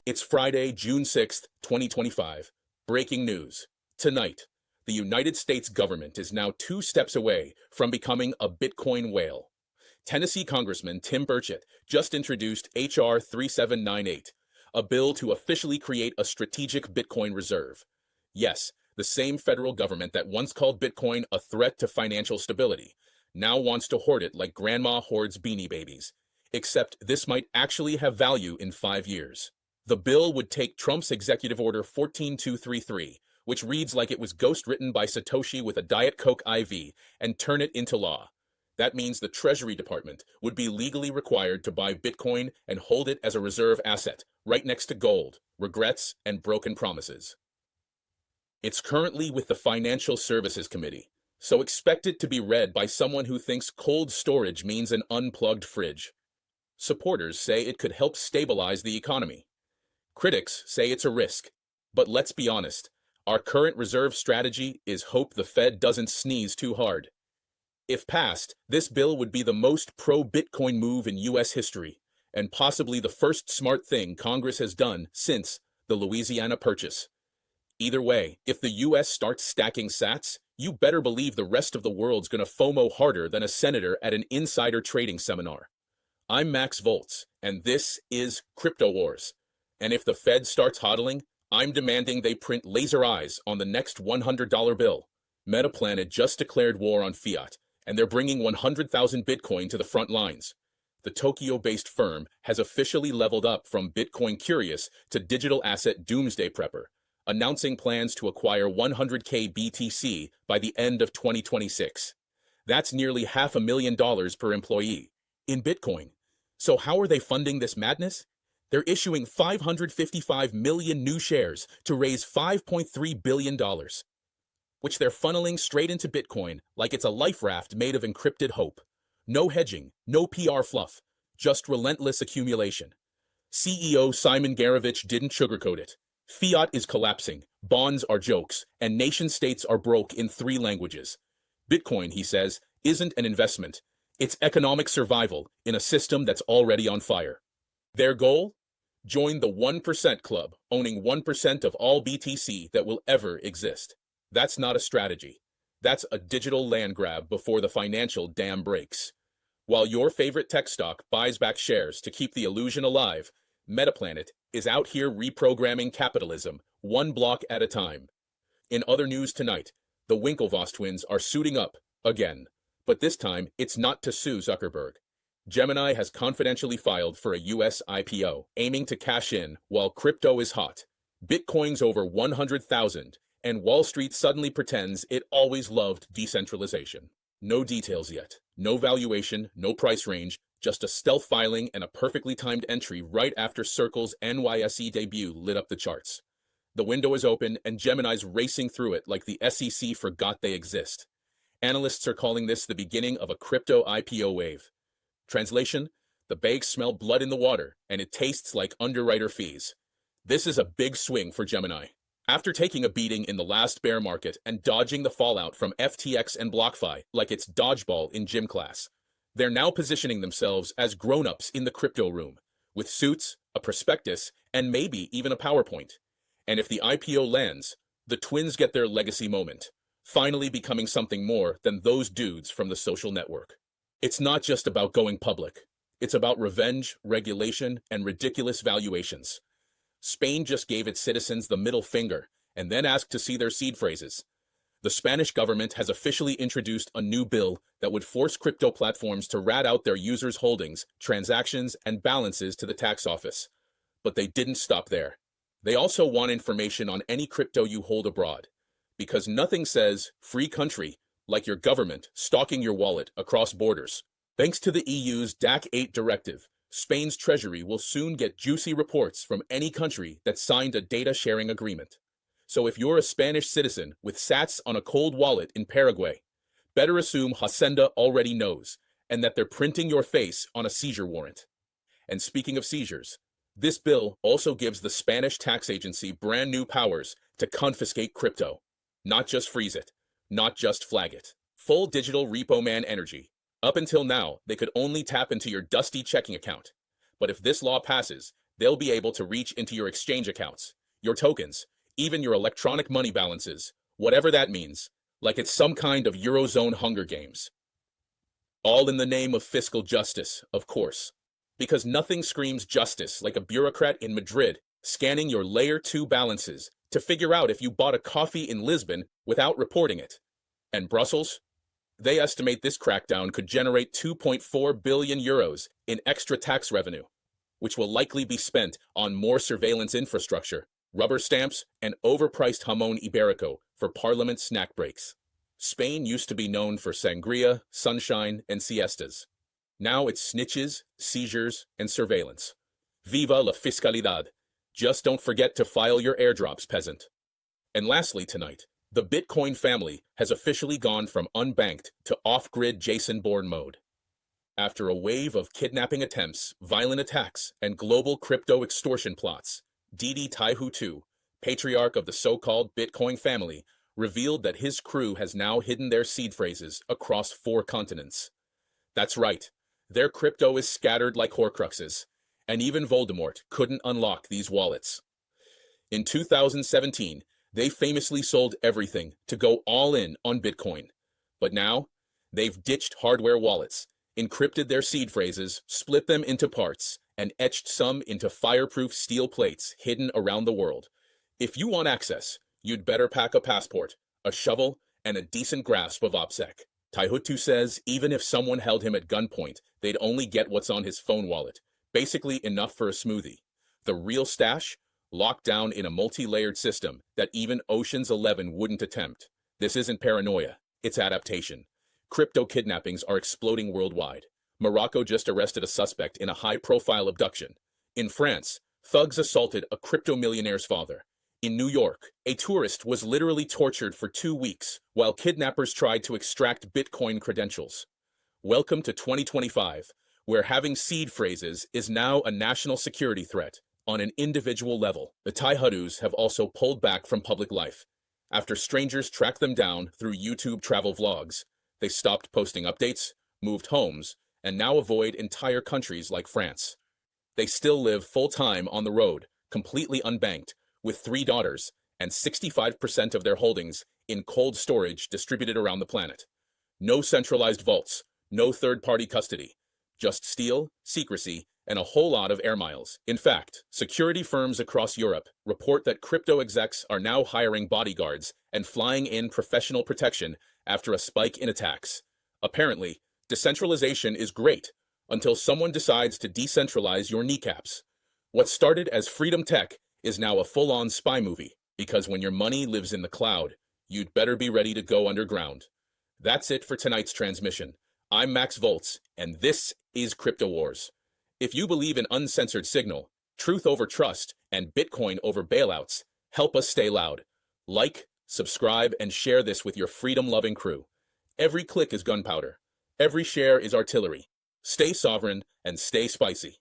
It's Friday, June 6th, 2025. Breaking news. Tonight, the United States government is now 2 steps away from becoming a Bitcoin whale. Tennessee Congressman Tim Burchett just introduced H.R. 3798, a bill to officially create a strategic Bitcoin reserve. Yes, the same federal government that once called Bitcoin a threat to financial stability now wants to hoard it like grandma hoards Beanie Babies. Except this might actually have value in 5 years. The bill would take Trump's Executive Order 14233, which reads like it was ghostwritten by Satoshi with a Diet Coke IV, and turn it into law. That means the Treasury Department would be legally required to buy Bitcoin and hold it as a reserve asset, right next to gold, regrets, and broken promises. It's currently with the Financial Services Committee, so expect it to be read by someone who thinks cold storage means an unplugged fridge. Supporters say it could help stabilize the economy. Critics say it's a risk, but let's be honest, our current reserve strategy is hope the Fed doesn't sneeze too hard. If passed, this bill would be the most pro-Bitcoin move in U.S. history, and possibly the first smart thing Congress has done since the Louisiana Purchase. Either way, if the U.S. starts stacking sats, you better believe the rest of the world's gonna FOMO harder than a senator at an insider trading seminar. I'm Max Voltz, and this is Crypto Wars. And if the Fed starts hodling, I'm demanding they print laser eyes on the next $100 bill. Metaplanet just declared war on fiat, and they're bringing 100,000 Bitcoin to the front lines. The Tokyo-based firm has officially leveled up from Bitcoin curious to digital asset doomsday prepper, announcing plans to acquire 100K BTC by the end of 2026. That's nearly $500,000 per employee in Bitcoin. So how are they funding this madness? They're issuing 555 million new shares to raise $5.3 billion, which they're funneling straight into Bitcoin like it's a life raft made of encrypted hope. No hedging, no PR fluff, just relentless accumulation. CEO Simon Garovich didn't sugarcoat it. Fiat is collapsing, bonds are jokes, and nation-states are broke in 3 languages. Bitcoin, he says, isn't an investment. It's economic survival in a system that's already on fire. Their goal? Join the 1% club, owning 1% of all BTC that will ever exist. That's not a strategy. That's a digital land grab before the financial dam breaks. While your favorite tech stock buys back shares to keep the illusion alive, Metaplanet is out here reprogramming capitalism, 1 block at a time. In other news tonight, the Winklevoss twins are suiting up again. But this time, it's not to sue Zuckerberg. Gemini has confidentially filed for a U.S. IPO, aiming to cash in while crypto is hot. Bitcoin's over 100,000, and Wall Street suddenly pretends it always loved decentralization. No details yet, no valuation, no price range, just a stealth filing and a perfectly timed entry right after Circle's NYSE debut lit up the charts. The window is open, and Gemini's racing through it like the SEC forgot they exist. Analysts are calling this the beginning of a crypto IPO wave. Translation: the bags smell blood in the water, and it tastes like underwriter fees. This is a big swing for Gemini. After taking a beating in the last bear market and dodging the fallout from FTX and BlockFi like it's dodgeball in gym class, they're now positioning themselves as grown-ups in the crypto room, with suits, a prospectus, and maybe even a PowerPoint. And if the IPO lands, the twins get their legacy moment, finally becoming something more than those dudes from the social network. It's not just about going public. It's about revenge, regulation, and ridiculous valuations. Spain just gave its citizens the middle finger and then asked to see their seed phrases. The Spanish government has officially introduced a new bill that would force crypto platforms to rat out their users' holdings, transactions, and balances to the tax office. But they didn't stop there. They also want information on any crypto you hold abroad, because nothing says free country like your government stalking your wallet across borders. Thanks to the EU's DAC 8 directive, Spain's treasury will soon get juicy reports from any country that signed a data sharing agreement. So if you're a Spanish citizen with sats on a cold wallet in Paraguay, better assume Hacienda already knows, and that they're printing your face on a seizure warrant. And speaking of seizures, this bill also gives the Spanish tax agency brand new powers to confiscate crypto, not just freeze it. Not just flag it. Full digital repo man energy. Up until now, they could only tap into your dusty checking account. But if this law passes, they'll be able to reach into your exchange accounts, your tokens, even your electronic money balances, whatever that means, like it's some kind of Eurozone Hunger Games. All in the name of fiscal justice, of course. Because nothing screams justice like a bureaucrat in Madrid scanning your Layer 2 balances to figure out if you bought a coffee in Lisbon without reporting it. And Brussels? They estimate this crackdown could generate 2.4 billion euros in extra tax revenue, which will likely be spent on more surveillance infrastructure, rubber stamps, and overpriced jamón ibérico for parliament snack breaks. Spain used to be known for sangria, sunshine, and siestas. Now it's snitches, seizures, and surveillance. Viva la fiscalidad! Just don't forget to file your airdrops, peasant. And lastly tonight, the Bitcoin family has officially gone from unbanked to off-grid Jason Bourne mode. After a wave of kidnapping attempts, violent attacks, and global crypto extortion plots, Didi Taihu II, patriarch of the so-called Bitcoin family, revealed that his crew has now hidden their seed phrases across 4 continents. That's right, their crypto is scattered like Horcruxes, and even Voldemort couldn't unlock these wallets. In 2017, they famously sold everything to go all in on Bitcoin. But now, they've ditched hardware wallets, encrypted their seed phrases, split them into parts, and etched some into fireproof steel plates hidden around the world. If you want access, you'd better pack a passport, a shovel, and a decent grasp of OPSEC. Taihutu says even if someone held him at gunpoint, they'd only get what's on his phone wallet, basically enough for a smoothie. The real stash? Locked down in a multi-layered system that even Ocean's 11 wouldn't attempt. This isn't paranoia, it's adaptation. Crypto kidnappings are exploding worldwide. Morocco just arrested a suspect in a high-profile abduction. In France, thugs assaulted a crypto millionaire's father. In New York, a tourist was literally tortured for 2 weeks while kidnappers tried to extract Bitcoin credentials. Welcome to 2025, where having seed phrases is now a national security threat. On an individual level, the Taihudus have also pulled back from public life. After strangers tracked them down through YouTube travel vlogs, they stopped posting updates, moved homes, and now avoid entire countries like France. They still live full-time on the road, completely unbanked, with 3 daughters and 65% of their holdings in cold storage distributed around the planet. No centralized vaults, no third-party custody, just steel, secrecy, and a whole lot of air miles. In fact, security firms across Europe report that crypto execs are now hiring bodyguards and flying in professional protection after a spike in attacks. Apparently, decentralization is great until someone decides to decentralize your kneecaps. What started as freedom tech is now a full-on spy movie, because when your money lives in the cloud, you'd better be ready to go underground. That's it for tonight's transmission. I'm Max Voltz, and this is Crypto Wars. If you believe in uncensored signal, truth over trust, and Bitcoin over bailouts, help us stay loud. Like, subscribe, and share this with your freedom-loving crew. Every click is gunpowder. Every share is artillery. Stay sovereign and stay spicy.